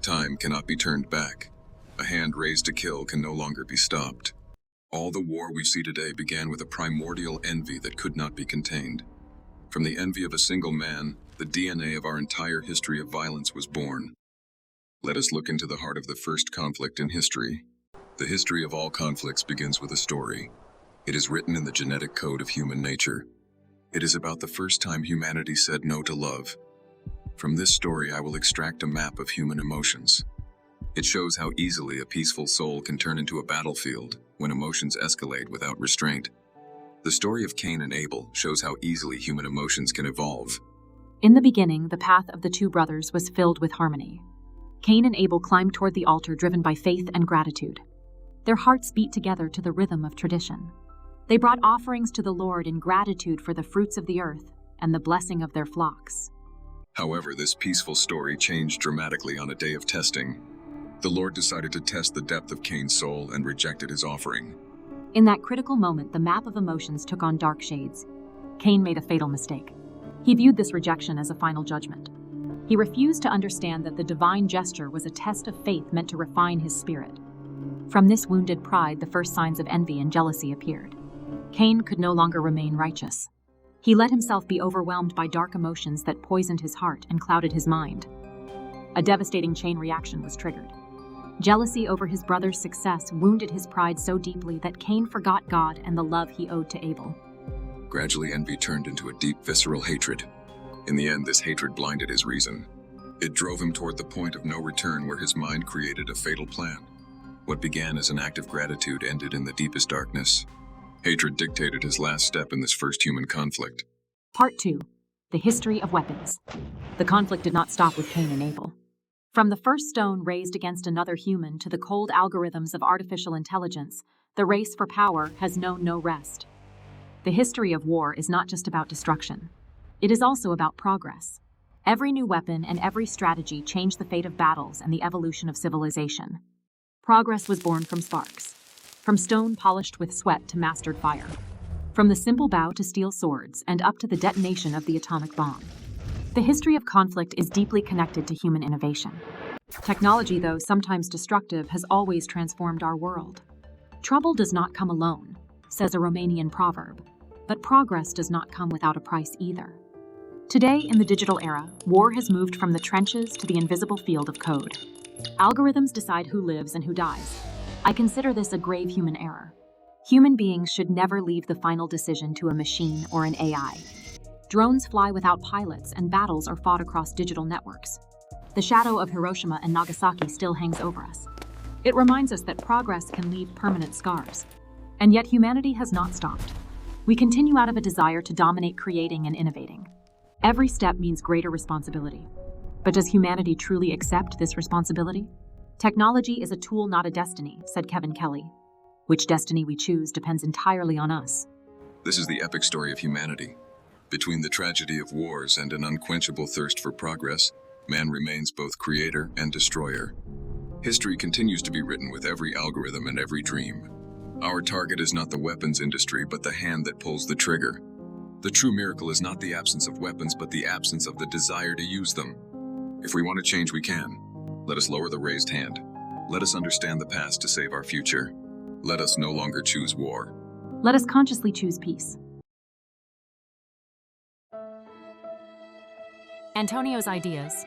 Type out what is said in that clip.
Time cannot be turned back. A hand raised to kill can no longer be stopped. All the war we see today began with a primordial envy that could not be contained. From the envy of a single man, the DNA of our entire history of violence was born. Let us look into the heart of the first conflict in history. The history of all conflicts begins with a story. It is written in the genetic code of human nature. It is about the first time humanity said no to love. From this story, I will extract a map of human emotions. It shows how easily a peaceful soul can turn into a battlefield when emotions escalate without restraint. The story of Cain and Abel shows how easily human emotions can evolve. In the beginning, the path of the two brothers was filled with harmony. Cain and Abel climbed toward the altar driven by faith and gratitude. Their hearts beat together to the rhythm of tradition. They brought offerings to the Lord in gratitude for the fruits of the earth and the blessing of their flocks. However, this peaceful story changed dramatically on a day of testing. The Lord decided to test the depth of Cain's soul and rejected his offering. In that critical moment, the map of emotions took on dark shades. Cain made a fatal mistake. He viewed this rejection as a final judgment. He refused to understand that the divine gesture was a test of faith meant to refine his spirit. From this wounded pride, the first signs of envy and jealousy appeared. Cain could no longer remain righteous. He let himself be overwhelmed by dark emotions that poisoned his heart and clouded his mind. A devastating chain reaction was triggered. Jealousy over his brother's success wounded his pride so deeply that Cain forgot God and the love he owed to Abel. Gradually, envy turned into a deep, visceral hatred. In the end, this hatred blinded his reason. It drove him toward the point of no return where his mind created a fatal plan. What began as an act of gratitude ended in the deepest darkness. Hatred dictated his last step in this first human conflict. Part 2. The History of Weapons. The conflict did not stop with Cain and Abel. From the first stone raised against another human to the cold algorithms of artificial intelligence, the race for power has known no rest. The history of war is not just about destruction. It is also about progress. Every new weapon and every strategy changed the fate of battles and the evolution of civilization. Progress was born from sparks. From stone polished with sweat to mastered fire. From the simple bow to steel swords and up to the detonation of the atomic bomb. The history of conflict is deeply connected to human innovation. Technology, though sometimes destructive, has always transformed our world. Trouble does not come alone, says a Romanian proverb, but progress does not come without a price either. Today, in the digital era, war has moved from the trenches to the invisible field of code. Algorithms decide who lives and who dies. I consider this a grave human error. Human beings should never leave the final decision to a machine or an AI. Drones fly without pilots and battles are fought across digital networks. The shadow of Hiroshima and Nagasaki still hangs over us. It reminds us that progress can leave permanent scars. And yet humanity has not stopped. We continue out of a desire to dominate creating and innovating. Every step means greater responsibility. But does humanity truly accept this responsibility? Technology is a tool, not a destiny, said Kevin Kelly. Which destiny we choose depends entirely on us. This is the epic story of humanity. Between the tragedy of wars and an unquenchable thirst for progress, man remains both creator and destroyer. History continues to be written with every algorithm and every dream. Our target is not the weapons industry, but the hand that pulls the trigger. The true miracle is not the absence of weapons, but the absence of the desire to use them. If we want to change, we can. Let us lower the raised hand. Let us understand the past to save our future. Let us no longer choose war. Let us consciously choose peace. Antonio's ideas.